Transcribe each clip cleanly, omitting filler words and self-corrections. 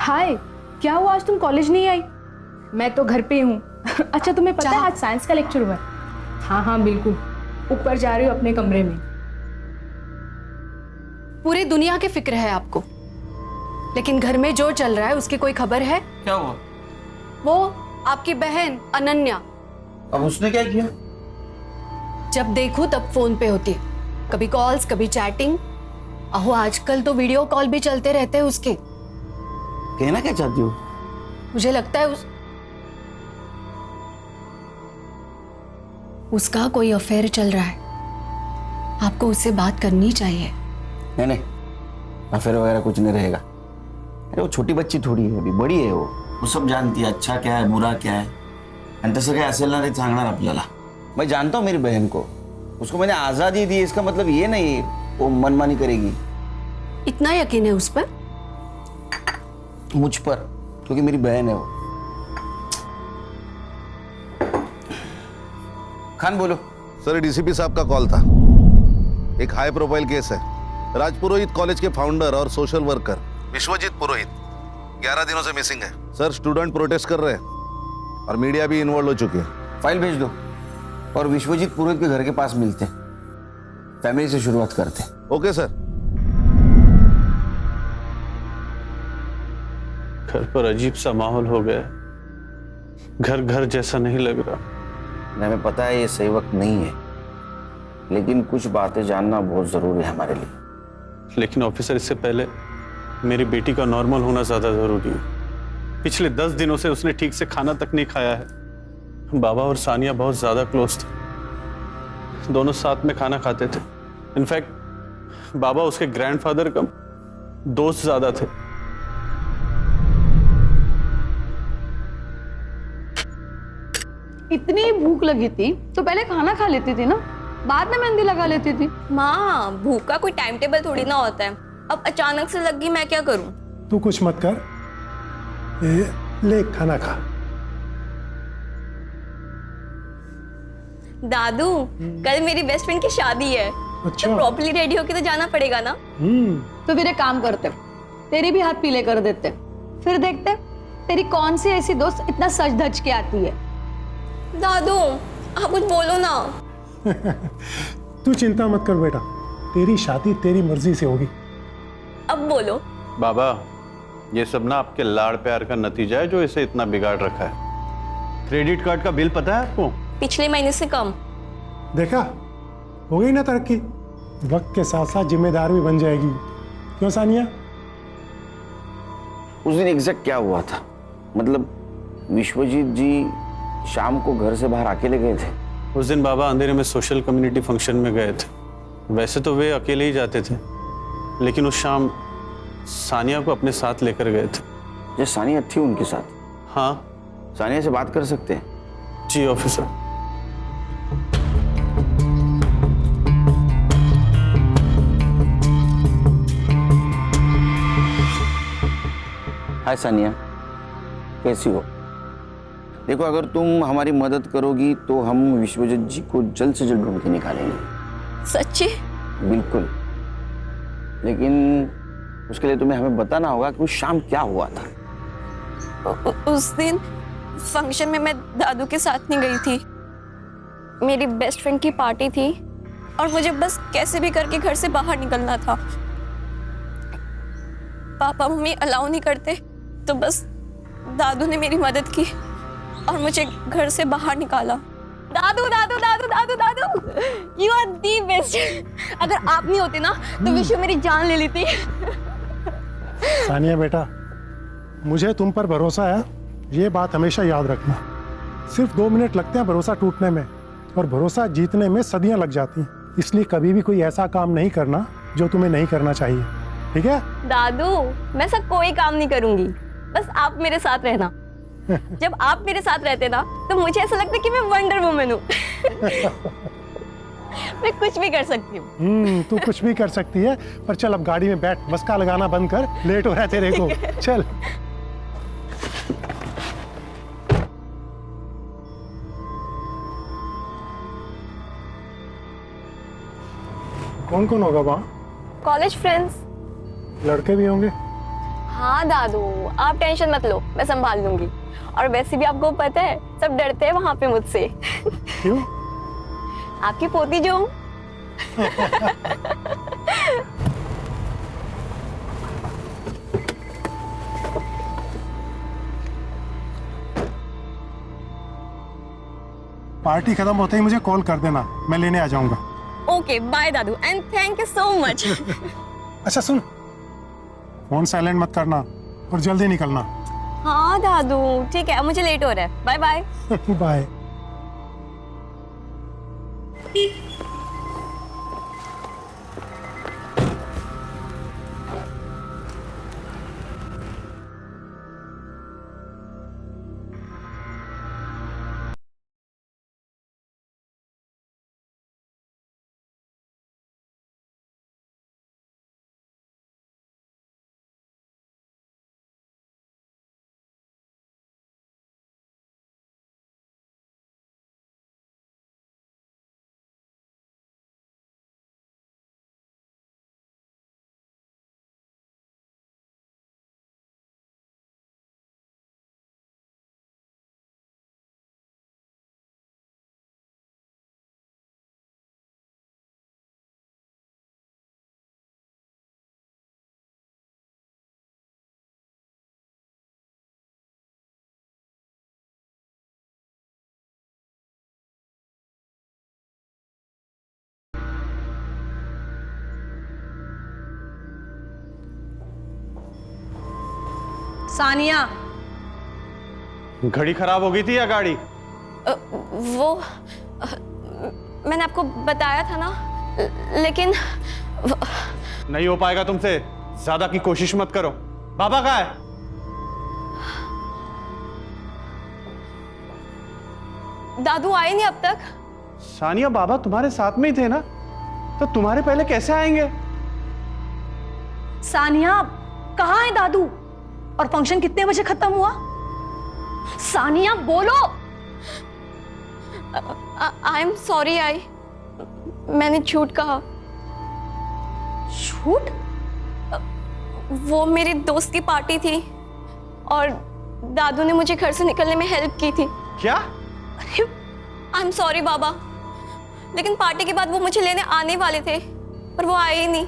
हाय, क्या हुआ आज तुम कॉलेज नहीं आई? मैं तो घर पे हूँ। अच्छा तुम्हें पता है आज साइंस का लेक्चर हुआ है? हाँ बिल्कुल, ऊपर जा रही हूँ अपने कमरे में। पूरी दुनिया की फिक्र है आपको, लेकिन घर में जो चल रहा है उसकी कोई खबर है? क्या हुआ? वो आपकी बहन अनन्या। अब उसने क्या किया? जब देखूं तब फोन पे होती है, कभी कॉल्स कभी चैटिंग। अहो आजकल तो वीडियो कॉल भी चलते रहते हैं उसके। कहना क्या चाहती हो? मुझे लगता है उसका कोई अफेयर चल रहा है। आपको उससे बात करनी चाहिए। नहीं, अफेयर वगैरह कुछ नहीं रहेगा। अरे वो छोटी बच्ची थोडी है, अभी बड़ी है वो सब जानती है अच्छा क्या है बुरा क्या है. आणि तसं काय असेल ना ते सांगणार आपल्याला. मैं जानता हूँ मेरी बहन को, उसको मैंने आज़ादी दी, इसका मतलब ये नहीं वो मनमानी करेगी. इतना यकीन है उस पर? मुझ पर, क्योंकि मेरी बहन है वो. खान बोलो. सर डीसीपी साहब का कॉल था. एक हाई प्रोफाइल केस है. राजपुरोहित कॉलेज के फाउंडर और सोशल वर्कर विश्वजीत पुरोहित 11 दिनों से मिसिंग है. सर स्टूडेंट प्रोटेस्ट कर रहे हैं और मीडिया भी इन्वॉल्व हो चुकी है. फाइल भेज दो और विश्वजीत पुरोहित के घर के पास मिलते हैं. फैमिली से शुरुआत करते. Okay sir. घर पर अजीब सा माहौल हो गया. घर घर जैसा नहीं लग रहा. हमें पता है ये सही वक्त नहीं है, लेकिन कुछ बातें जानना बहुत जरूरी है हमारे लिए. लेकिन ऑफिसर, इससे पहले मेरी बेटी का नॉर्मल होना ज्यादा जरूरी है. पिछले 10 दिनों से उसने ठीक से खाना तक नहीं खाया है. बाबा और सानिया बहुत ज्यादा क्लोज थे. दोनों साथ में खाना खाते थे. इनफैक्ट बाबा उसके ग्रैंडफादर का दोस्त ज्यादा थे. इतनी भूख लगी थी तो पहले खाना खा लेती थी ना, बाद में मेहंदी लगा लेती थी. माँ, भूख का कोई टाइम टेबल थोड़ी ना होता है. अब अचानक से लग गई, मैं क्या करूं? तू कुछ मत कर, ले खाना खा. दादू, कल मेरी बेस्ट फ्रेंड की शादी है. अच्छा. तो प्रॉपर्ली रेडी होके तो जाना पड़ेगा ना. तो फिर एक काम करते, तेरी भी हाथ पीले कर देते, फिर देखते तेरी कौन सी ऐसी दोस्त इतना सज धज के आती है. दादू, आप कुछ बोलो ना. तू चिंता मत कर बेटा, तेरी शादी तेरी मर्जी से होगी. अब बोलो. बाबा, ये सब ना आपके लाड़ प्यार का नतीजा है जो इसे इतना बिगाड़ रखा है. क्रेडिट कार्ड का बिल पता है आपको? पिछले महीने से कम. देखा, हो गई ना तरक्की. वक्त के साथ साथ जिम्मेदार भी बन जाएगी. क्यों सानिया? उस दिन एग्जैक्ट क्या हुआ था? मतलब विश्वजीत जी शाम को घर से बाहर अकेले गए थे. उस दिन बाबा अंधेरे में सोशल कम्युनिटी फंक्शन में गए थे. वैसे तो वे अकेले ही जाते थे, लेकिन उस शाम सानिया को अपने साथ लेकर गए थे. जो सानिया थी उनके साथ? हाँ. सानिया से बात कर सकते हैं? जी ऑफिसर. हाय सानिया, कैसी हो? देखो, अगर तुम हमारी मदद करोगी तो हम विश्वजीत जी को जल्द से जल्द ढूंढ के निकालेंगे. सच्ची? बिल्कुल. लेकिन उसके लिए तुम्हें हमें बताना होगा कि उस शाम क्या हुआ था. उस दिन फंक्शन में मैं दादू के साथ नहीं गई थी. मेरी बेस्ट फ्रेंड की पार्टी थी और मुझे बस कैसे भी करके घर से बाहर निकलना था. पापा मम्मी अलाउ नहीं करते, तो बस दादू ने मेरी मदद की और मुझे घर से बाहर निकाला. दादू दादू दादू दादू दादू, यू आर दी बेस्ट. अगर आप नहीं होते ना तो विश्व मेरी जान ले लेती. सानिया बेटा, मुझे तुम पर भरोसा है, ये बात हमेशा याद रखना. सिर्फ 2 मिनट लगते हैं भरोसा टूटने में, और भरोसा जीतने में सदियां लग जाती हैं. इसलिए कभी भी कोई ऐसा काम नहीं करना जो तुम्हें नहीं करना चाहिए. ठीक है? दादू, मैं सब कोई काम नहीं करूंगी, बस आप मेरे साथ रहना. जब आप मेरे साथ रहते ना तो मुझे ऐसा लगता है कि मैं वंडर वुमन हूँ. मैं कुछ भी कर सकती हूँ. तू कुछ भी कर सकती है, पर चल अब गाड़ी में बैठ. मस्का लगाना बंद कर, लेट हो रहा है तेरे को. चल. कौन कौन होगा वहाँ? College friends. लड़के भी होंगे? हाँ दादू, आप टेंशन मत लो, मैं संभाल लूंगी। और वैसे भी आपको पता है सब डरते हैं वहां पे मुझसे। क्यों? आपकी पोती जो हूँ। पार्टी खत्म होते ही मुझे कॉल कर देना, मैं लेने आ जाऊंगा। ओके बाय दादू and thank you so much. अच्छा सुन, फोन साइलेंट मत करना और जल्दी निकलना। हाँ दादू ठीक है, मुझे लेट हो रहा है, बाय बाय। बाय। सानिया, घड़ी खराब हो गई थी या गाड़ी? वो मैंने आपको बताया था ना, लेकिन नहीं हो पाएगा तुमसे, ज्यादा की कोशिश मत करो। बाबा कहाँ है? दादू आए नहीं अब तक। सानिया, बाबा तुम्हारे साथ में ही थे ना, तो तुम्हारे पहले कैसे आएंगे? सानिया कहाँ है दादू? और फंक्शन कितने बजे खत्म हुआ? सानिया बोलो। आई एम सॉरी, मैंने झूठ कहा। झूठ? वो मेरी दोस्त की पार्टी थी और दादू ने मुझे घर से निकलने में हेल्प की थी। क्या? आई एम सॉरी बाबा, लेकिन पार्टी के बाद वो मुझे लेने आने वाले थे पर वो आए ही नहीं,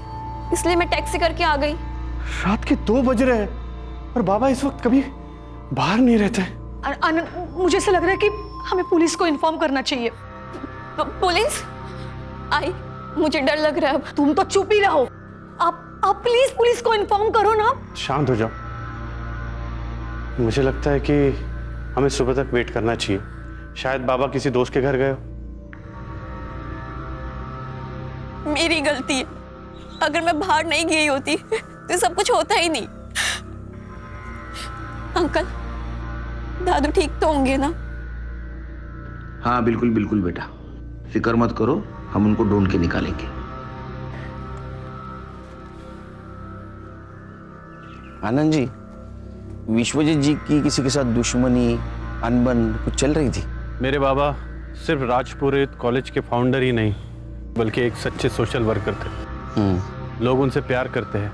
इसलिए मैं टैक्सी करके आ गई। रात के 2 बज रहे हैं और बाबा इस वक्त कभी बाहर नहीं रहते। आनंद, मुझे ऐसा लग रहा है कि हमें पुलिस को इन्फॉर्म करना चाहिए। पुलिस? आई, मुझे डर लग रहा है अब। तुम तो चुप ही रहो। आप प्लीज पुलिस को इन्फॉर्म करो ना। शांत हो जाओ। मुझे लगता है कि हमें सुबह तक वेट करना चाहिए, शायद बाबा किसी दोस्त के घर गए हो। मेरी गलती है, अगर मैं बाहर नहीं गई होती तो सब कुछ होता ही नहीं। अंकल, दादू ठीक तो होंगे ना? हाँ बिल्कुल बिल्कुल बेटा, फिक्र मत करो, हम उनको ढूंढ के निकालेंगे। आनंद जी, विश्वजीत जी की किसी के साथ दुश्मनी, अनबन कुछ चल रही थी? मेरे बाबा सिर्फ राजपुरोहित कॉलेज के फाउंडर ही नहीं, बल्कि एक सच्चे सोशल वर्कर थे। लोग उनसे प्यार करते हैं,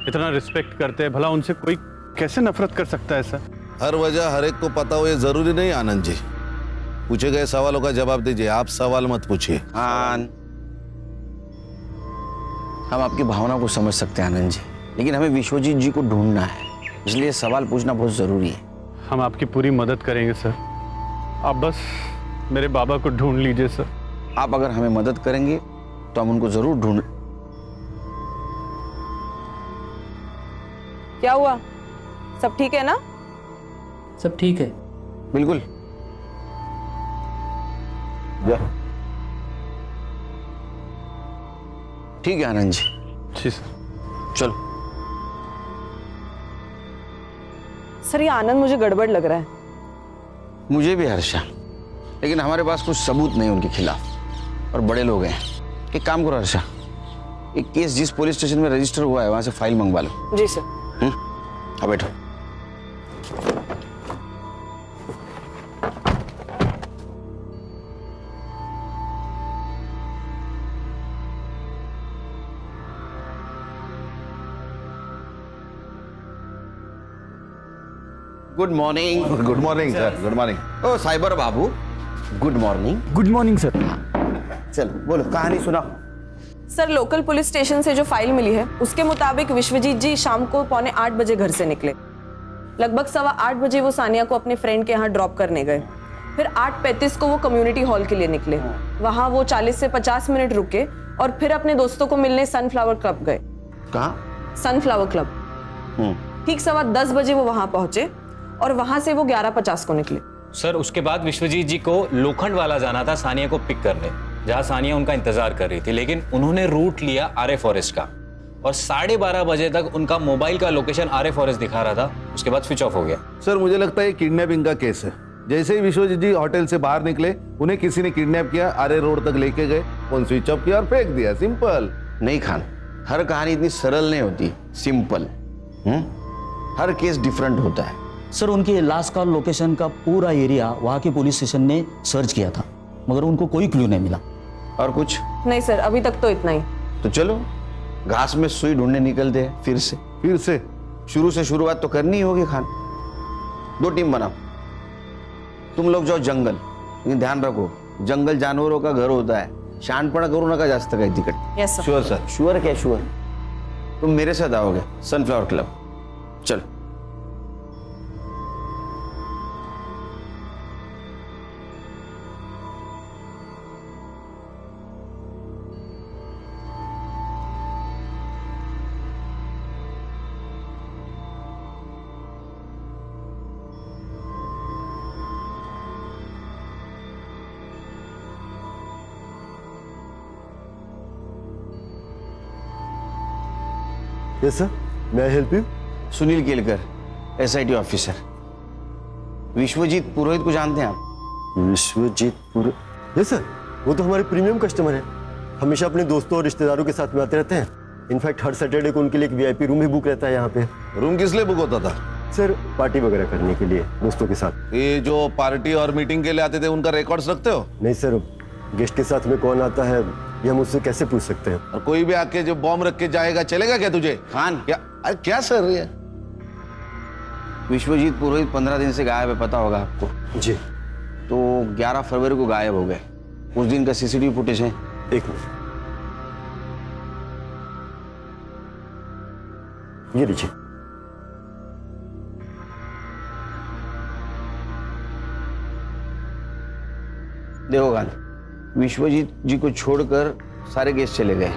इतना रिस्पेक्ट करते हैं, भला उनसे कोई कैसे नफरत कर सकता है सर? हर वजह हर एक को पता हो ये जरूरी नहीं आनंद जी। पूछे गए सवालों का जवाब दीजिए, आप सवाल मत पूछिए। हम आपकी भावना को समझ सकते हैं आनंद जी, लेकिन हमें विश्वजीत जी को ढूंढना है, इसलिए सवाल पूछना बहुत जरूरी है। हम आपकी पूरी मदद करेंगे सर, आप बस मेरे बाबा को ढूंढ लीजिए सर। आप अगर हमें मदद करेंगे तो हम उनको जरूर ढूंढ। क्या हुआ? सब ठीक है ना? सब ठीक है। बिल्कुल। जा। ठीक है आनंद जी। जी सर। चलो। सर ये आनंद मुझे गड़बड़ लग रहा है। मुझे भी हर्षा, लेकिन हमारे पास कुछ सबूत नहीं उनके खिलाफ और बड़े लोग हैं। एक काम करो हर्षा, एक केस जिस पुलिस स्टेशन में रजिस्टर हुआ है वहां से फाइल मंगवा लो। जी सर। अब बैठो। Good morning. Good morning sir, good morning. ओ साइबर बाबू, good morning. Good morning sir. चलो बोलो, कहानी सुनाओ। सर, लोकल पुलिस स्टेशन से जो फाइल मिली है उसके मुताबिक विश्वजीत जी शाम को 7:45 बजे घर से निकले। लगभग 7:15 बजे वो सानिया को अपने फ्रेंड के यहाँ ड्रॉप करने गए। फिर 8:35 को वो कम्युनिटी हॉल के लिए निकले। वहाँ वो 40 से 50 मिनट रुके और फिर अपने दोस्तों को मिलने सनफ्लावर क्लब गए। कहाँ? Sunflower club. ठीक 10:15 बजे वो वहाँ पहुंचे और वहाँ से वो 11:50 को निकले। सर उसके बाद विश्वजीत जी को लोखंड वाला जाना था सानिया को पिक करने, जहाँ सानिया उनका इंतजार कर रही थी, लेकिन उन्होंने रूट लिया आर्य फॉरेस्ट का और 12:30 बजे तक उनका मोबाइल का लोकेशन आर्य फॉरेस्ट दिखा रहा था। उसके बाद स्विच ऑफ हो गया। सर मुझे लगता है किडनैपिंग का केस है। जैसे ही विश्वजीत जी होटल से बाहर निकले, उन्हें किसी ने किडनैप किया, आर्य रोड तक लेके गए, फोन स्विच ऑफ किया और फेंक दिया। सिंपल। नहीं खान, हर कहानी इतनी सरल नहीं होती, सिंपल। हर केस डिफरेंट होता है। सर उनकी लास्ट कॉल लोकेशन का पूरा एरिया वहाँ के पुलिस स्टेशन ने सर्च किया था, मगर उनको कोई क्लू नहीं मिला। और कुछ नहीं सर, अभी तक तो इतना ही। तो चलो घास में सुई ढूंढने निकलते हैं फिर से। शुरू से शुरुआत तो करनी ही होगी खान। 2 टीम बनाओ, तुम लोग जाओ जंगल, लेकिन ध्यान रखो जंगल जानवरों का घर होता है, शहाणपणा करू नका जास्त काही तिकट। Yes sir. Sure sir. Sure क्या श्योर? तुम मेरे साथ आओगे सनफ्लावर क्लब। चलो। Yes sir, may I help you? Sunil Kelkar, SIT officer. Vishwajeet Purohit को जानते हैं आप? विश्वजीत पुरोहित? यस सर, वो तो हमारे प्रीमियम कस्टमर हैं। हमेशा अपने दोस्तों और रिश्तेदारों के साथ में आते रहते हैं। इनफैक्ट हर सैटरडे को उनके लिए एक VIP रूम भी बुक रहता है यहाँ पे। रूम किस लिए बुक होता था? सर पार्टी वगैरह करने के लिए दोस्तों के साथ। ये जो पार्टी और मीटिंग के लिए आते थे उनका रिकॉर्ड्स रखते हो? नहीं सर, गेस्ट के साथ में कौन आता है ये हम उससे कैसे पूछ सकते हैं? और कोई भी आके जो बॉम्ब रख के जाएगा चलेगा क्या तुझे? खान, क्या? अरे क्या सर ये? विश्वजीत पुरोहित 15 दिन से गायब है, पता होगा आपको। जी। तो 11 फरवरी को गायब हो गए। उस दिन का CCTV फुटेज है। एक मिनट, ये लीजिए। देखो खान, विश्वजीत जी को छोड़कर सारे गेस्ट चले गए।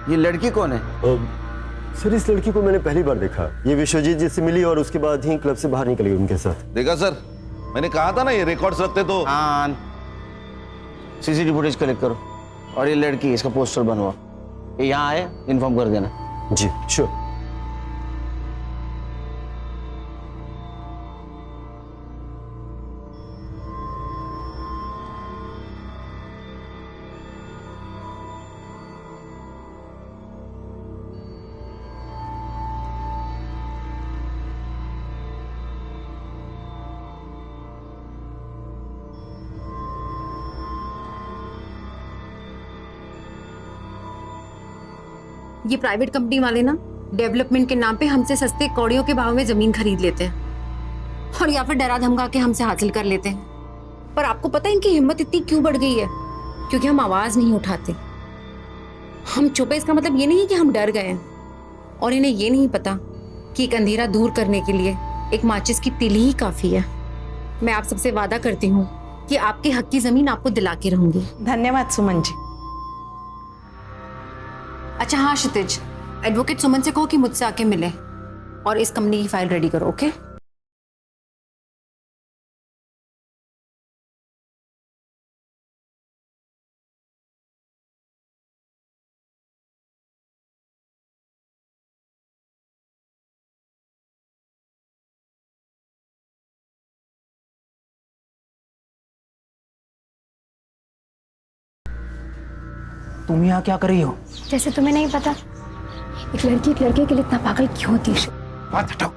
ये लड़की कौन है? सर इस लड़की को मैंने पहली बार देखा। ये विश्वजीत जी से मिली और उसके बाद ही क्लब से बाहर निकल गई उनके साथ। देखा सर, मैंने कहा था ना ये रिकॉर्ड्स रखते तो। हाँ, CCTV फुटेज कलेक्ट करो और ये लड़की, इसका पोस्टर बनवाओ। ये यहाँ आए, इन्फॉर्म कर देना। जी श्योर। ये प्राइवेट कंपनी वाले ना डेवलपमेंट के नाम पे हमसे सस्ते कौड़ियों के भाव में जमीन खरीद लेते हैं और या फिर डरा धमका के हमसे हासिल कर लेते हैं। पर आपको पता है इनकी हिम्मत इतनी क्यों बढ़ गई है? क्योंकि हम आवाज नहीं उठाते, हम चुप है। इसका मतलब ये नहीं है कि हम डर गए हैं, और इन्हें ये नहीं पता कि एक अंधेरा दूर करने के लिए एक माचिस की तीली ही काफी है। मैं आप सबसे वादा करती हूँ कि आपके हक की जमीन आपको दिला के रहूंगी। धन्यवाद सुमन जी। अच्छा हाँ क्षितिज, एडवोकेट सुमन से कहो कि मुझसे आके मिले और इस कंपनी की फाइल रेडी करो। ओके? तुम यहाँ क्या कर रही हो? जैसे तुम्हें नहीं पता, एक लड़की एक लड़के के लिए इतना पागल क्यों होती है? बात हटाओ।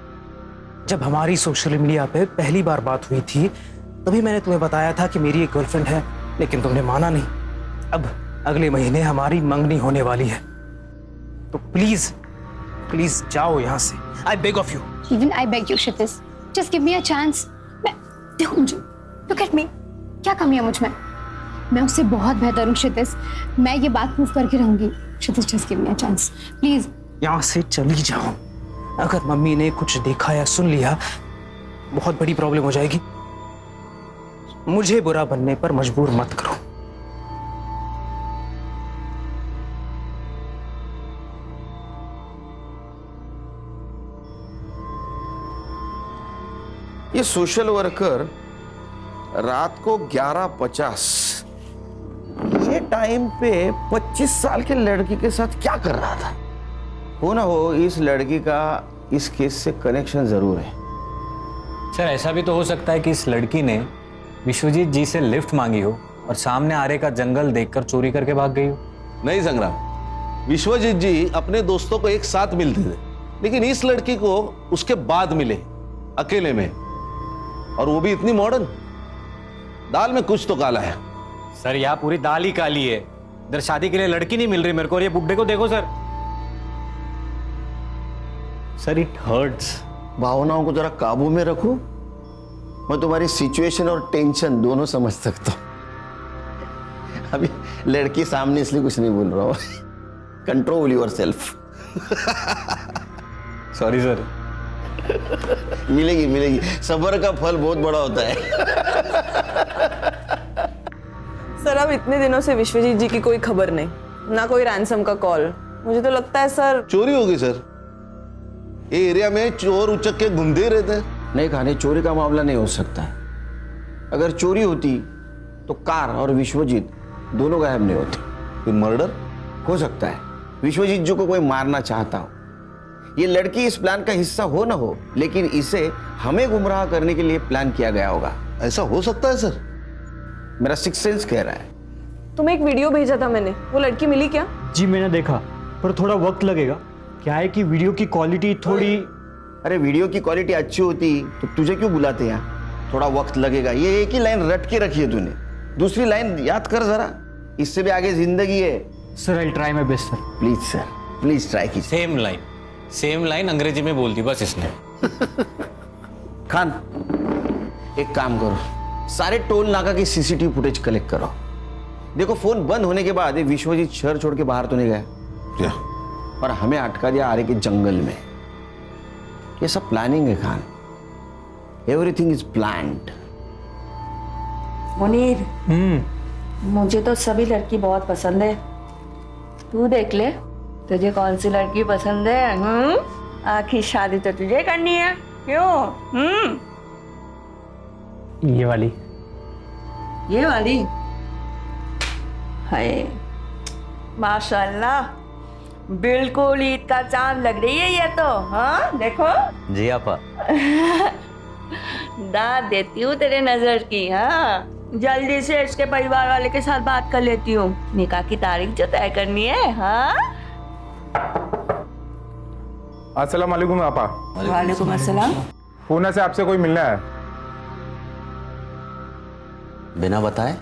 जब हमारी सोशल मीडिया पे पहली बार बात हुई थी तभी मैंने तुम्हें बताया था कि मेरी एक गर्लफ्रेंड है, लेकिन तुमने माना नहीं। अब अगले महीने हमारी मंगनी होने वाली है, तो प्लीज प्लीज जाओ यहाँ से। I beg of you. Even I beg you Kshitij, just give me a chance. मैं देखो मुझे, लुक एट मी, क्या कमी है मुझ में? मैं उससे बहुत बेहतर हूँ क्षितिज, मैं ये बात प्रूव करके रहूंगी। Kshitij just give me a chance please. यहाँ से चली जाओ, अगर मम्मी ने कुछ देखा या सुन लिया बहुत बड़ी प्रॉब्लम हो जाएगी। मुझे बुरा बनने पर मजबूर मत करो। ये सोशल वर्कर रात को 11:50 ये टाइम पे 25 साल के लड़की के साथ क्या कर रहा था? हो ना हो इस लड़की का इस केस से कनेक्शन जरूर है। सर ऐसा भी तो हो सकता है कि इस लड़की ने विश्वजीत जी से लिफ्ट मांगी हो और सामने आरे का जंगल देखकर चोरी करके भाग गई हो। नहीं संग्राम, विश्वजीत जी अपने दोस्तों को एक साथ मिलते थे, लेकिन इस लड़की को उसके बाद मिले अकेले में, और वो भी इतनी मॉडर्न। दाल में कुछ तो काला है। सर यहाँ पूरी दाल ही काली है। इधर शादी के लिए लड़की नहीं मिल रही मेरे को, और ये बुड्ढे को देखो सर। Sir it hurts. भावनाओं को जरा काबू में रखो। मैं तुम्हारी सिचुएशन और टेंशन दोनों समझ सकता हूं। अभी लड़की सामने इसलिए कुछ नहीं बोल रहा हूं। Control your self. Sorry sir. मिलेगी मिलेगी, सब्र का फल बहुत बड़ा होता है। सर अब इतने दिनों से विश्वजीत जी की कोई खबर नहीं, ना कोई रैंसम का कॉल। मुझे तो लगता है सर चोरी होगी सर। ये एरिया में चोर उचक के घूमते ही रहते हैं। नहीं खाने, चोरी का मामला नहीं हो सकता। अगर चोरी होती तो कार और विश्वजीत दोनों गायब नहीं होते। फिर मर्डर हो सकता है विश्वजीत जी को कोई मारना चाहता हो। ये लड़की इस प्लान का हिस्सा हो ना हो, लेकिन इसे हमें गुमराह करने के लिए प्लान किया गया होगा। ऐसा हो सकता है सर? मेरा सिक्स सेंस कह रहा है। तुम्हें एक वीडियो भेजा था मैंने, वो लड़की मिली क्या? जी मैंने देखा, पर थोड़ा वक्त लगेगा। क्या है कि वीडियो की क्वालिटी थोड़ी। अरे वीडियो की क्वालिटी अच्छी होती तो तुझे क्यों बुलाते यहाँ? थोड़ा वक्त लगेगा। ये एक ही लाइन रट के रखी है तूने, दूसरी लाइन याद कर जरा। इससे भी आगे जिंदगी है। Sir I try my best sir. Please sir, please try कीजिए। सेम लाइन अंग्रेजी में बोल दी बस इसने। खान एक काम करो, सारे टोल नाका की सीसीटीवी फुटेज कलेक्ट करो। देखो फोन बंद होने के बाद ये विश्वजीत शहर छोड़ के बाहर तो नहीं गया, और हमें अटका दिया आरे के जंगल में। ये सब प्लानिंग है Khan. Everything is planned. Munir, मुझे तो सभी लड़की बहुत पसंद है। तू देख ले तुझे कौन सी लड़की पसंद है। आखिर शादी तो तुझे करनी है, क्यों? ये वाली। ये वाली? हाय माशाल्लाह, बिल्कुल ईद का चांद लग रही है ये तो। हाँ देखो। जी आपा। दाद देती हूँ तेरे नजर की। हाँ जल्दी से इसके परिवार वाले के साथ बात कर लेती हूँ, निकाह की तारीख जो तय करनी है। हाँ अस्सलाम वालेकुम आपा। वालेकुम अस्सलाम। पूना से आपसे कोई मिलना है। बिना बताए?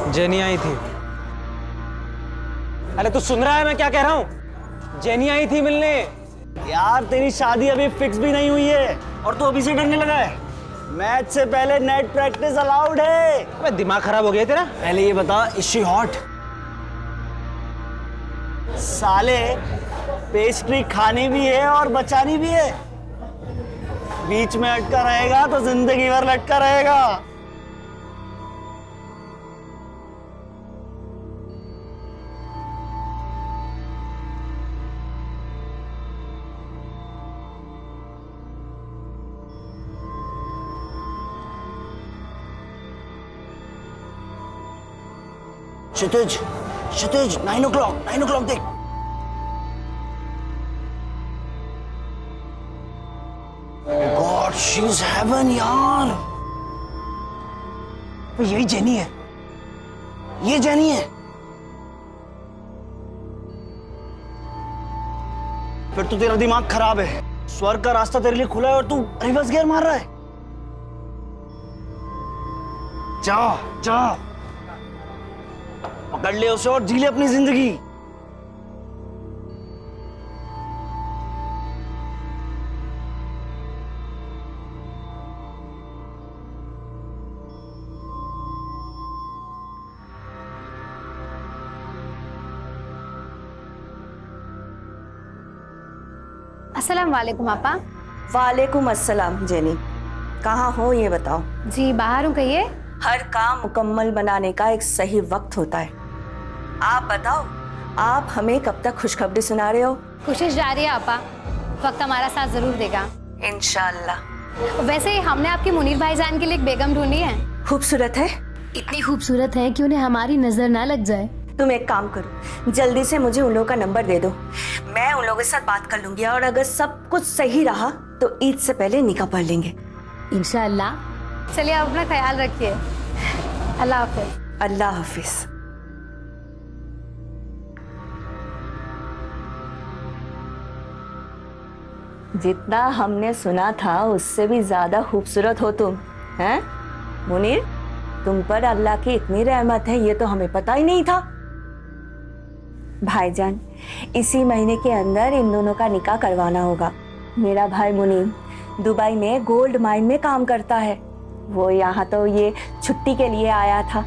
जेनी आई थी। अरे तू सुन रहा है मैं क्या कह रहा हूँ? जेनी आई थी मिलने। यार तेरी शादी अभी फिक्स भी नहीं हुई है और तू अभी से डरने लगा है। मैच से पहले नेट प्रैक्टिस अलाउड है। अबे दिमाग खराब हो गया तेरा? पहले ये बता, इज शी हॉट? साले पेस्ट्री खानी भी है और बचानी भी है। बीच में अटका रहेगा तो जिंदगी भर लटका रहेगा। क्षितिज क्षितिज 9 o'clock देख। गॉड शी इज हेवन यार। तो यही जेनी है, ये जेनी है। फिर तो तेरा दिमाग खराब है। स्वर्ग का रास्ता तेरे लिए खुला है और तू रिवर्स गियर मार रहा है। जा जा, पकड़ ले उसे और जी ले अपनी जिंदगी। अस्सलाम वालेकुम आपा। वालेकुम अस्सलाम जेनी, कहाँ हो ये बताओ। जी बाहर हूँ, कहिए। हर काम मुकम्मल बनाने का एक सही वक्त होता है। आप बताओ, आप हमें कब तक खुशखबरी सुना रहे हो? कोशिश जारी है आपा, वक्त हमारा साथ जरूर देगा इंशाल्लाह। वैसे हमने आपके मुनीर भाईजान के लिए एक बेगम ढूंढी है। खूबसूरत है? इतनी खूबसूरत है कि उन्हें हमारी नजर ना लग जाए। तुम एक काम करो, जल्दी से मुझे उन लोगों का नंबर दे दो, मैं उन लोगों के साथ बात कर लूंगी और अगर सब कुछ सही रहा तो ईद से पहले निकाह पढ़ लेंगे इंशाअल्लाह। चलिए आप अपना ख्याल रखिए। अल्लाह हाफिज। अल्लाह हाफिज। जितना हमने सुना था उससे भी ज्यादा खूबसूरत हो तुम, हैं मुनीर? तुम पर अल्लाह की इतनी रहमत है ये तो हमें पता ही नहीं था। भाईजान, इसी महीने के अंदर इन दोनों का निकाह करवाना होगा। मेरा भाई मुनीर दुबई में गोल्ड माइन में काम करता है। वो यहाँ तो ये छुट्टी के लिए आया था।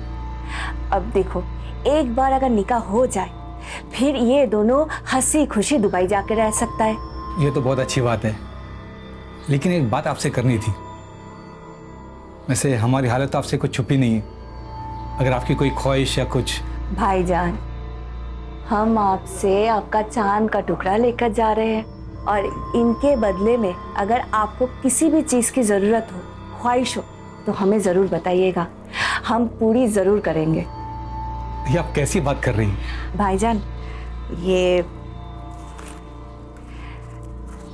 अब देखो, एक बार अगर निकाह हो जाए फिर ये दोनों हंसी खुशी दुबई जाके रह सकता है। ये तो बहुत अच्छी बात है, लेकिन एक बात आपसे करनी थी। वैसे हमारी हालत तो आपसे कुछ छुपी नहीं है। अगर आपकी कोई ख्वाहिश या कुछ। भाईजान, हम आपसे आपका चांद का टुकड़ा लेकर जा रहे हैं और इनके बदले में अगर आपको किसी भी चीज की जरूरत हो, ख्वाहिश हो, तो हमें जरूर बताइएगा, हम पूरी जरूर करेंगे। ये आप कैसी बात कर रही हैं? भाईजान, ये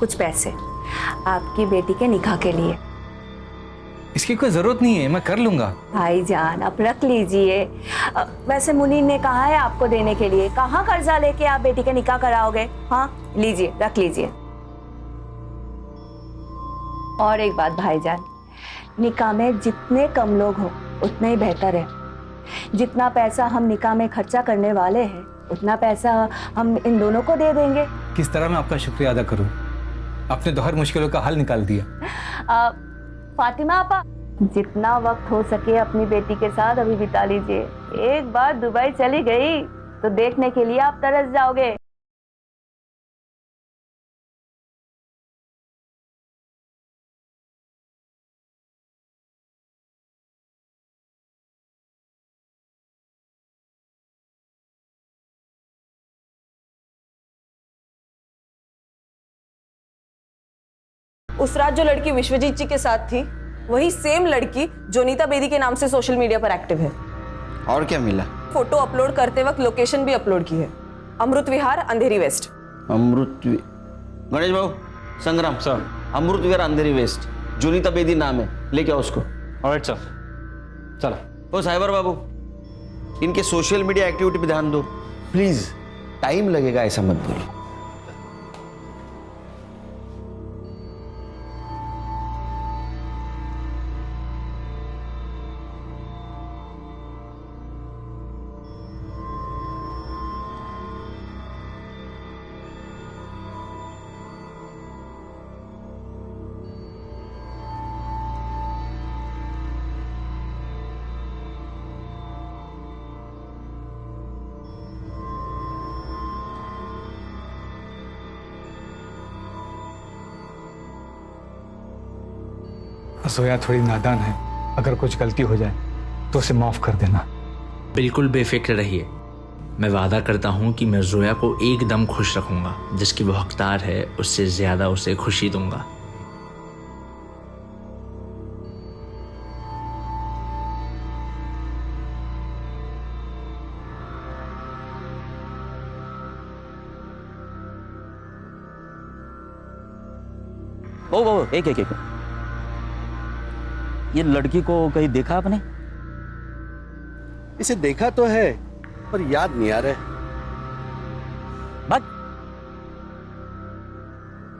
कुछ पैसे आपकी बेटी के निकाह के लिए। इसकी कोई जरूरत नहीं है, मैं कर लूंगा। भाईजान आप रख लीजिए। वैसे मुनीर ने कहा है आपको देने के लिए। कहाँ कर्जा लेके आप बेटी के निकाह कराओगे? हाँ लीजिए, रख लीजिए। और एक बात भाईजान, निकाह में जितने कम लोग हो उतने ही बेहतर है। जितना पैसा हम निकाह में खर्चा करने वाले हैं उतना पैसा हम इन दोनों को दे देंगे। किस तरह मैं आपका शुक्रिया अदा करूं? आपने तो हर मुश्किलों का हल निकाल दिया। फातिमा आपा, जितना वक्त हो सके अपनी बेटी के साथ अभी बिता लीजिए। एक बार दुबई चली गई तो देखने के लिए आप तरस जाओगे। उस रात जो लड़की विश्वजीत जी के साथ थी वही सेम लड़की जोनीता बेदी के नाम से सोशल मीडिया पर एक्टिव है। और क्या मिला? फोटो अपलोड करते वक्त लोकेशन भी अपलोड की है, अमृत विहार अंधेरी वेस्ट। गणेश बाबू, संग्राम सर, अमृत विहार अंधेरी वेस्ट, जोनीता बेदी नाम है, लेके आओ उसको। ऑलराइट सर, चलो। ओ साइबर बाबू, इनके सोशल मीडिया एक्टिविटी पे ध्यान दो प्लीज। टाइम लगेगा ऐसा मत बोलो। जोया थोड़ी नादान है, अगर कुछ गलती हो जाए तो उसे माफ कर देना। बिल्कुल बेफिक्र रहिए, मैं वादा करता हूँ कि मैं जोया को एकदम खुश रखूंगा। जिसकी वो हकदार है उससे ज्यादा उसे खुशी दूंगा। ओ एक एक एक ये लड़की को कहीं देखा आपने? इसे देखा तो है पर याद नहीं आ रहा है।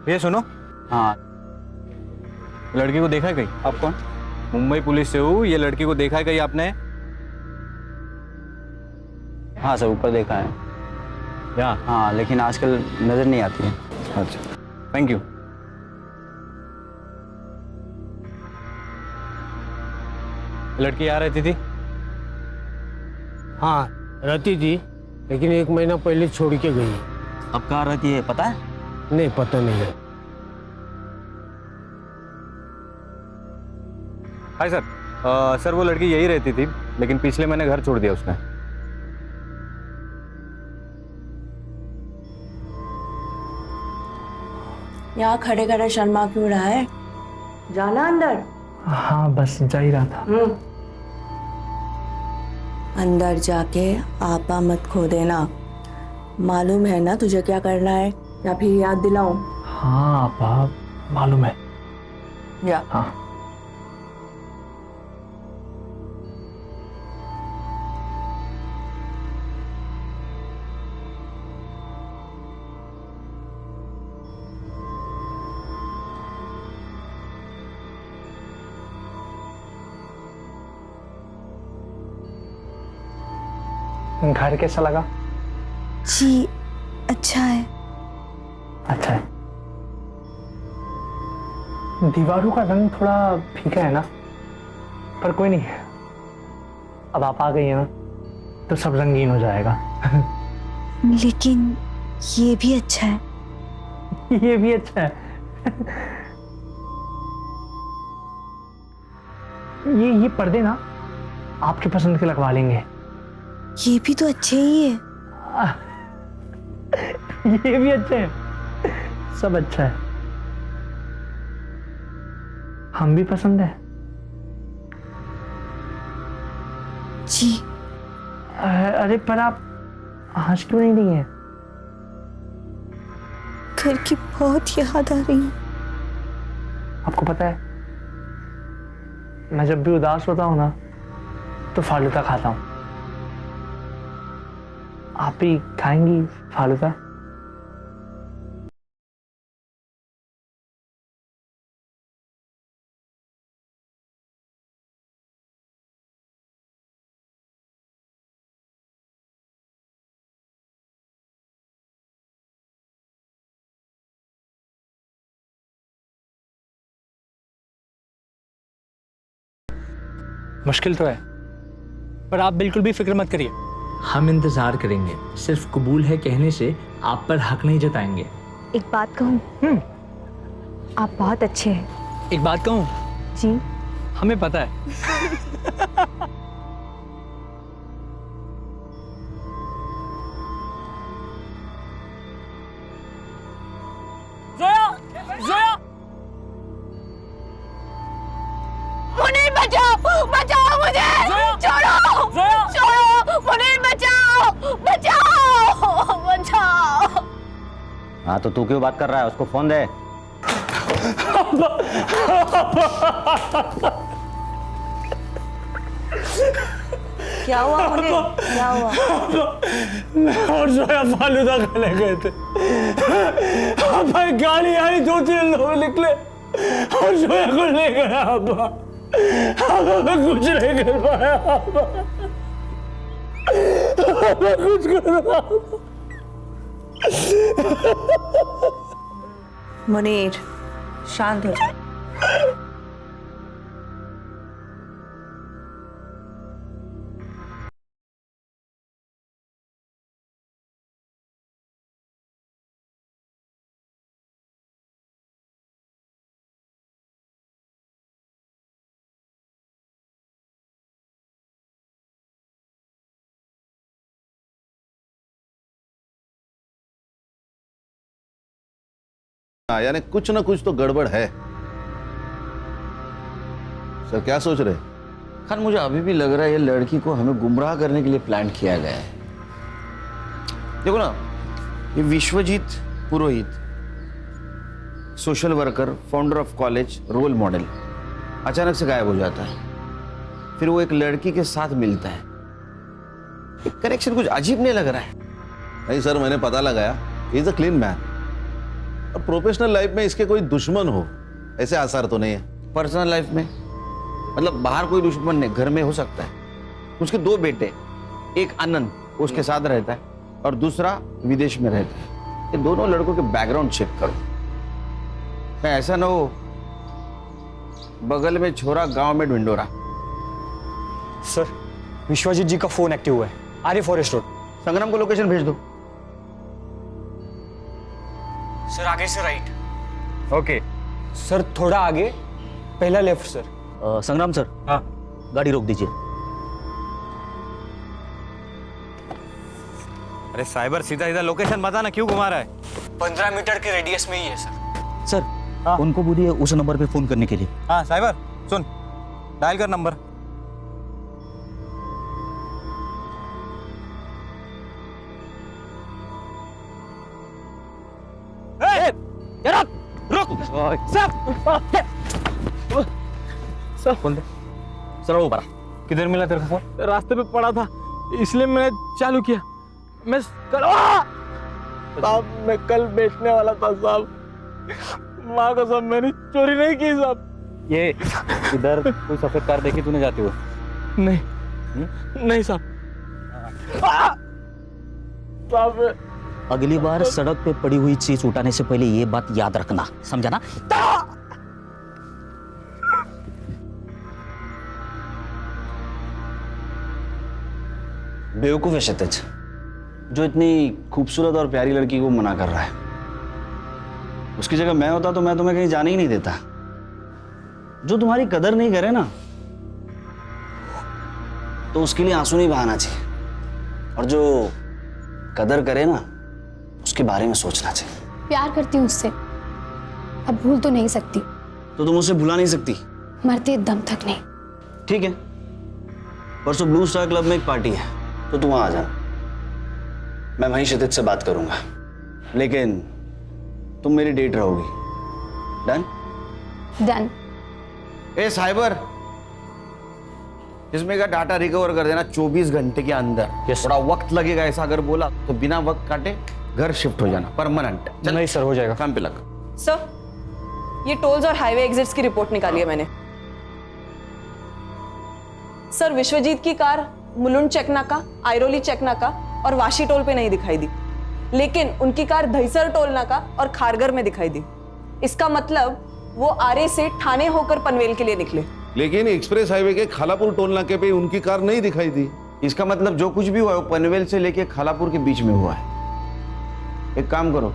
ये सुनो। हाँ, लड़की को देखा है कहीं? आप कौन? मुंबई पुलिस से हूँ। ये लड़की को देखा है कहीं आपने? हाँ सर, ऊपर देखा है। यहाँ? हाँ, लेकिन आजकल नजर नहीं आती है। अच्छा, थैंक यू। लड़की यहाँ रहती थी? हाँ रहती थी, लेकिन 1 महीना पहले छोड़ के गई। अब कहाँ रहती है पता है? नहीं, पता नहीं है। Hi sir. सर वो लड़की यही रहती थी, लेकिन पिछले महीने घर छोड़ दिया उसने। यहाँ खड़े खड़े शर्मा क्यों रहा है? जाना अंदर। हाँ बस जा ही रहा था। अंदर जाके आपा मत खो देना। मालूम है ना तुझे क्या करना है, या फिर याद दिलाऊं? हाँ आपा मालूम है। या हाँ। घर कैसा लगा? जी अच्छा है। अच्छा है। दीवारों का रंग थोड़ा फीका है ना, पर कोई नहीं, अब आप आ गई है ना तो सब रंगीन हो जाएगा। लेकिन ये भी अच्छा है। ये भी अच्छा है। ये पर्दे ना आपकी पसंद के लगवा लेंगे। ये भी तो अच्छे ही है। ये भी अच्छे हैं, सब अच्छा है। हम भी पसंद है। जी। अरे पर आप हंस क्यों नहीं रही हैं? घर की बहुत याद आ रही है। आपको पता है, मैं जब भी उदास होता हूं ना तो फालूदा खाता हूं। आप भी खाएंगी फालूदा? मुश्किल तो है, पर आप बिल्कुल भी फिक्र मत करिए। हम इंतजार करेंगे, सिर्फ कबूल है कहने से आप पर हक नहीं जताएंगे। एक बात कहूँ? आप बहुत अच्छे हैं। एक बात कहूँ? जी। हमें पता है। जोया, जोया, मुनीर बचाओ, बचाओ मुझे। छोड़ो, छोड़ो, मुनीर बचाओ, बचाओ, बचाओ। हाँ तो तू क्यों बात कर रहा है? उसको फोन दे। क्या हुआ मुनीर? क्या हुआ? मैं और जोया फालूदा खाने गए थे। भाई गाड़ी आई, 2-3 लोग निकले और जोया को ले गया। मैं कुछ नहीं कर पाया। मैं कुछ कर रहा। मुनीर शांत हो जा। यानी कुछ ना कुछ तो गड़बड़ है। सर क्या सोच रहे? खान मुझे अभी भी लग रहा है ये लड़की को हमें गुमराह करने के लिए प्लान किया गया है। देखो ना, ये Vishwajeet Purohit social worker, founder of college, role model अचानक से गायब हो जाता है। फिर वो एक लड़की के साथ मिलता है। कनेक्शन कुछ अजीब नहीं लग रहा है? नहीं सर, मैंने पता लगाया, he is a clean man. और प्रोफेशनल लाइफ में इसके कोई दुश्मन हो ऐसे आसार तो नहीं है। पर्सनल लाइफ में मतलब बाहर कोई दुश्मन नहीं, घर में हो सकता है। उसके 2 बेटे, एक आनंद उसके साथ रहता है और दूसरा विदेश में रहता है। ये दोनों लड़कों के बैकग्राउंड चेक करो, कहीं ऐसा ना हो बगल में छोरा गांव में ढिंडोरा। सर, विश्वजीत जी का फोन एक्टिव हुआ है, आर्य फॉरेस्ट रोड। संग्राम को लोकेशन भेज दो। सर आगे से राइट। ओके सर, थोड़ा आगे, पहला लेफ्ट सर। संग्राम सर, हाँ गाड़ी रोक दीजिए। अरे साइबर, सीधा सीधा लोकेशन बता ना, क्यों घुमा रहा है? 15 मीटर के रेडियस में ही है सर। सर उनको बोलिए उस नंबर पे फोन करने के लिए। हाँ साइबर, सुन, डायल कर नंबर। सर वो बड़ा किधर मिला तेरे को फोन? रास्ते पे पड़ा था, इसलिए मैंने चालू किया। मैं कल साहब, मैं कल बेचने वाला था साहब। माँ कसम, मैंने चोरी नहीं की साहब। ये इधर कोई सफेद कार देखी तूने जाते हुए? नहीं साहब। साहब अगली बार सड़क पे पड़ी हुई चीज उठाने से पहले ये बात याद रखना, समझा ना? बेवकूफ है क्षितिज, जो इतनी खूबसूरत और प्यारी लड़की को मना कर रहा है। उसकी जगह मैं होता तो मैं तुम्हें कहीं जाने ही नहीं देता। जो तुम्हारी कदर नहीं करे ना, तो उसके लिए आंसू नहीं बहाना चाहिए, और जो कदर करे ना, उसके बारे में सोचना चाहिए। प्यार करती हूँ उससे, अब भूल तो नहीं सकती। तो तुम उसे भुला नहीं सकती? मरते दम तक नहीं। ठीक है, परसों ब्लू स्टार क्लब में एक पार्टी है, तो तुम वहां आ जाना। मैं वहीं क्षितिज से बात करूंगा, लेकिन तुम मेरी डेट रहोगी। डन? डन। ए साइबर, इसमें का डाटा रिकवर कर देना 24 घंटे के अंदर। थोड़ा वक्त लगेगा, ऐसा अगर बोला तो बिना वक्त काटे घर शिफ्ट हो जाना, परमानेंट। नहीं सर, हो जाएगा। काम पे लग। सर, ये टोल्स और हाईवे एग्जिट्स की रिपोर्ट निकाली है मैंने। सर, विश्वजीत की कार मुलुंड चेक नाका, आयरोली चेक नाका और वाशी टोल पे नहीं दिखाई दी, लेकिन उनकी कार दहीसर टोल नाका और खारगर में दिखाई दी। इसका मतलब वो आरे से ठाणे होकर पनवेल के लिए निकले। लेकिन एक्सप्रेस हाईवे के खालापुर टोल नाके पे उनकी कार नहीं दिखाई दी। इसका मतलब जो कुछ भी हुआ है वो पनवेल से लेके खालापुर के बीच में हुआ है। एक काम करो,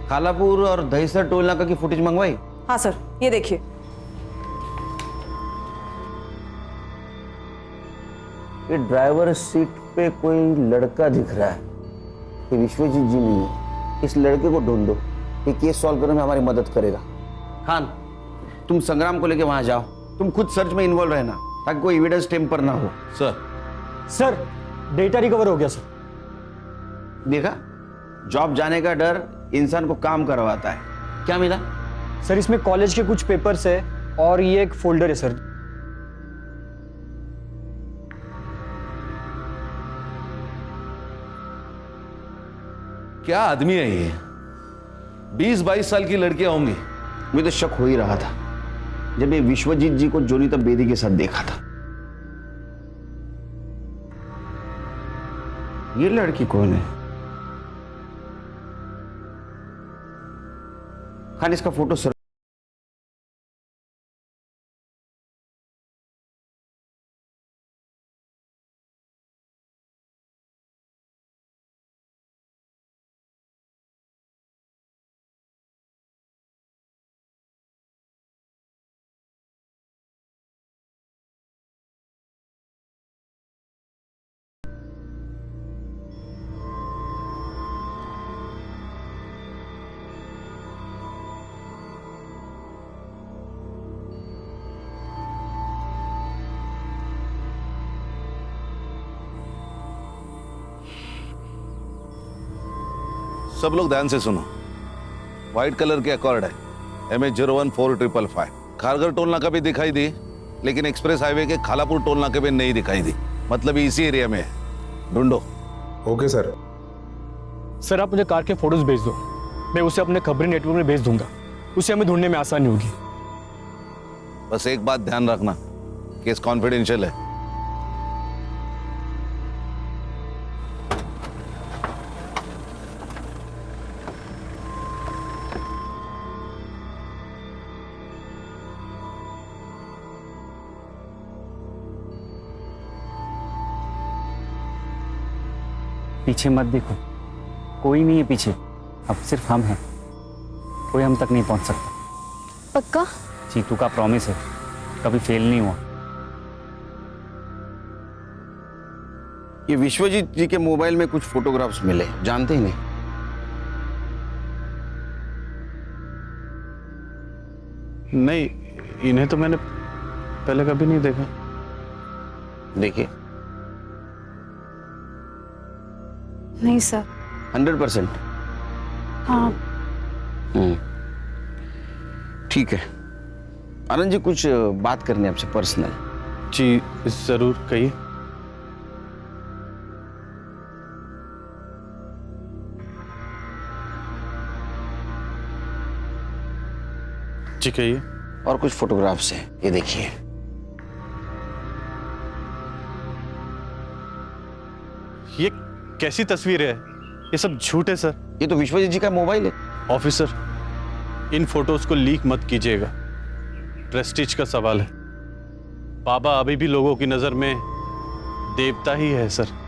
खालापुर और दहीसर टोल नाका की फुटेज मंगवाई? हाँ सर, ये देखिए। ये ड्राइवर सीट पे कोई लड़का दिख रहा है, ये विश्वजीत जी नहीं है। इस लड़के को ढूंढो, ये केस सॉल्व करने में हमारी मदद करेगा। खान, तुम संग्राम को लेके वहां जाओ, तुम खुद सर्च में इन्वॉल्व रहना ताकि कोई एविडेंस टेम्पर ना हो। सर डेटा रिकवर हो गया सर। देखा, जॉब जाने का डर इंसान को काम करवाता है। क्या मिला? सर इसमें कॉलेज के कुछ पेपर्स है और ये एक फोल्डर है सर। क्या आदमी है ये? 20-22 साल की लड़कियां होंगी। मुझे तो शक हो ही रहा था जब ये विश्वजीत जी को जोनीता बेदी के साथ देखा था। ये लड़की कौन है? खान, इसका फोटो सर। सब लोग ध्यान से सुनो। व्हाइट कलर के अकॉर्ड है, MH014555। खारघर टोल नाका भी दिखाई दी, लेकिन एक्सप्रेस हाईवे के खालापुर टोल नाके पे नहीं दिखाई दी। मतलब इसी एरिया में है। ढूंढो। Okay sir. सर आप मुझे कार के फोटोज भेज दो, मैं उसे अपने खबरी नेटवर्क में भेज दूंगा, उसे हमें ढूंढने में आसानी होगी। बस एक बात ध्यान रखना, केस कॉन्फिडेंशियल है। पीछे मत देखो, कोई नहीं है पीछे, अब सिर्फ हम हैं, कोई हम तक नहीं पहुंच सकता। पक्का? चीतू का प्रॉमिस है, कभी फेल नहीं हुआ। ये विश्वजीत जी के मोबाइल में कुछ फोटोग्राफ्स मिले, जानते ही नहीं। नहीं, इन्हें तो मैंने पहले कभी नहीं देखा। देखिए। नहीं सर। 100%? हाँ। ठीक है। आनंद जी, कुछ बात करनी है आपसे पर्सनल। जी जरूर, कहिए। जी कहिए। और कुछ फोटोग्राफ्स हैं, ये देखिए। ये कैसी तस्वीर है? ये सब झूठ है सर। ये तो विश्वजीत जी का मोबाइल है। ऑफिसर, इन फोटोज को लीक मत कीजिएगा, प्रेस्टीज का सवाल है। बाबा अभी भी लोगों की नजर में देवता ही है सर।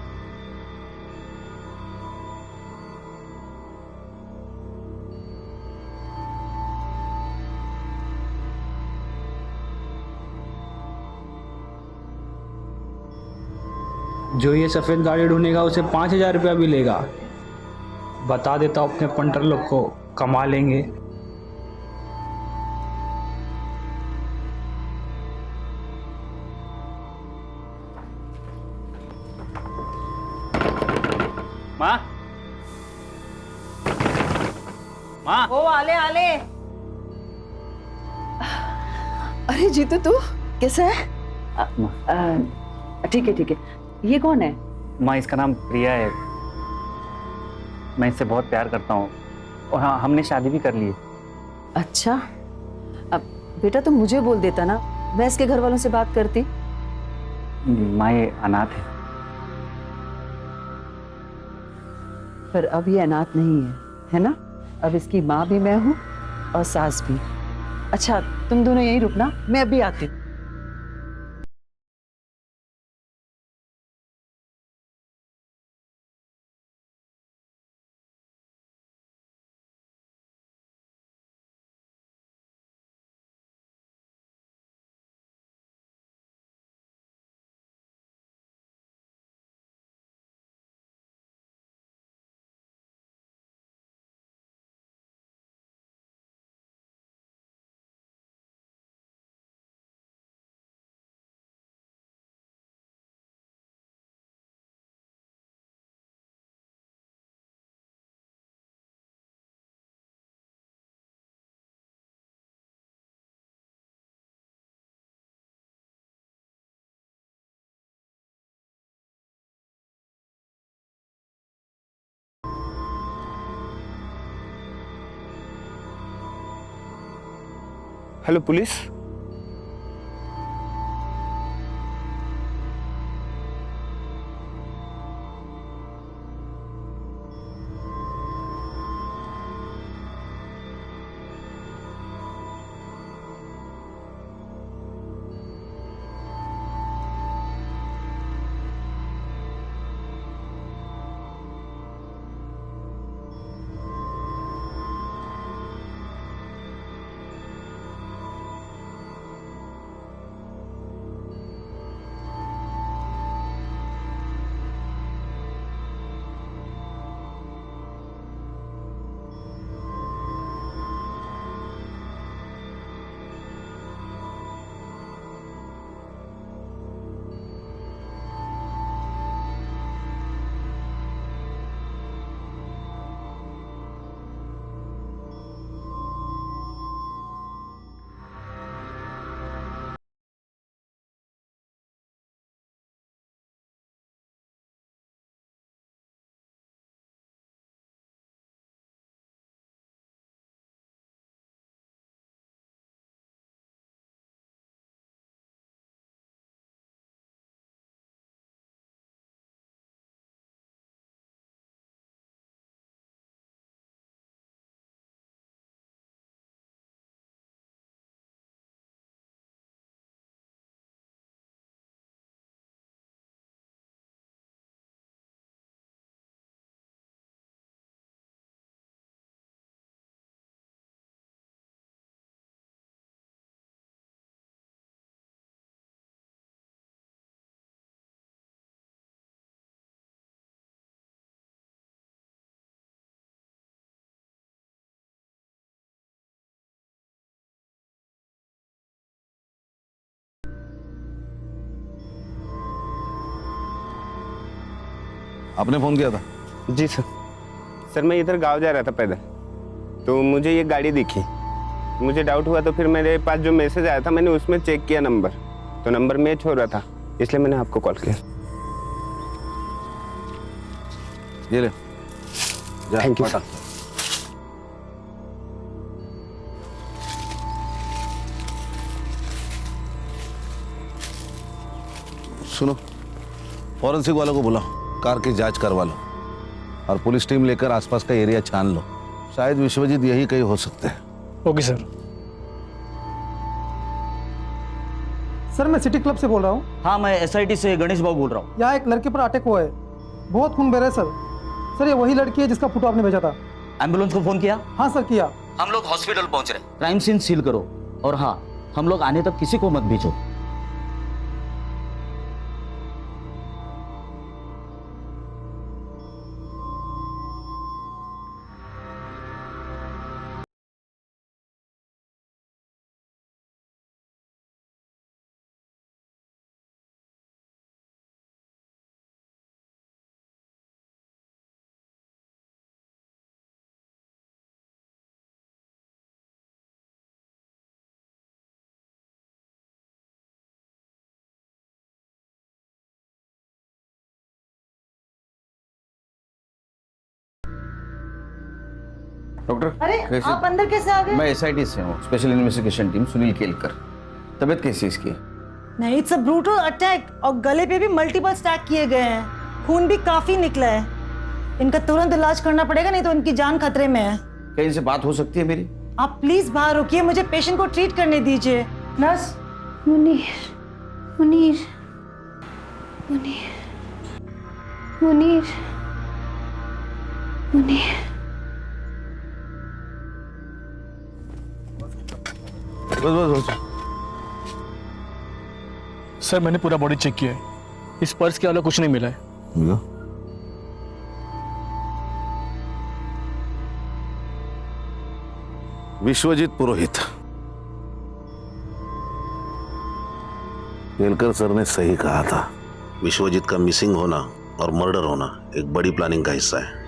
जो ये सफ़ेद गाड़ी ढूंढेगा उसे 5,000 रुपया भी लेगा। बता देता हूँ अपने पंटर लोग को, कमा लेंगे। माँ, माँ। ओ आले आले। अरे जीतू, तू कैसा है? ठीक है ठीक है। ये कौन है? माँ, इसका नाम प्रिया है। मैं इससे बहुत प्यार करता हूँ और हाँ, हमने शादी भी कर ली है। अच्छा, अब बेटा तुम मुझे बोल देता ना, मैं इसके घर वालों से बात करती। माँ, ये अनाथ है। पर अब ये अनाथ नहीं है ना? अब इसकी माँ भी मैं हूँ और सास भी। अच्छा, तुम दोनों यहीं रुकना, मैं अभी आती हूँ। Hello police. आपने फोन किया था? जी सर। सर मैं इधर गांव जा रहा था पैदल, तो मुझे ये गाड़ी दिखी, मुझे डाउट हुआ, तो फिर मेरे पास जो मैसेज आया था मैंने उसमें चेक किया नंबर, तो नंबर मैच हो रहा था, इसलिए मैंने आपको कॉल किया। ये ले, थैंक यू। सुनो, फॉरेंसिक वालों को बुलाओ, कार की जांच करवा लो और पुलिस टीम लेकर आसपास का एरिया छान लो। शायद विश्वजीत यही कहीं हो सकते हैं। Okay sir. सर मैं सिटी क्लब से बोल रहा हूँ। हाँ, मैं एसआईटी से गणेश बाबू बोल रहा हूँ। यहाँ एक लड़के पर अटैक हुआ है, बहुत खून बह रहा है सर। सर ये वही लड़की है जिसका फोटो आपने भेजा था। एम्बुलेंस को फोन किया? हाँ सर किया। हम लोग हॉस्पिटल पहुंच रहे। क्राइम सीन सील करो और हाँ, हम लोग आने तक किसी को मत भेजो। डॉक्टर, अरे कैसे? आप अंदर कैसे आ गए? मैं एसआईटी से हूँ, special investigation team, Sunil Kelkar. तबीयत कैसी है इसकी? नहीं, इट्स अ ब्रूटल अटैक और गले पे भी मल्टीपल स्टैक किए गए हैं, खून भी काफी निकला है। इनका तुरंत इलाज करना पड़ेगा, नहीं तो इनकी जान खतरे में है। क्या इनसे बात हो सकती है मेरी? आप प्लीज बाहर रुकिए, मुझे पेशेंट को ट्रीट करने दीजिए। नर्स। मुनीर, मुनीर, मुनीर, मुनीर, मुनीर। बस। सर मैंने पूरा बॉडी चेक किया है, इस पर्स के अलावा कुछ नहीं मिला है। मिला? विश्वजीत पुरोहित। केलकर सर ने सही कहा था, विश्वजीत का मिसिंग होना और मर्डर होना एक बड़ी प्लानिंग का हिस्सा है।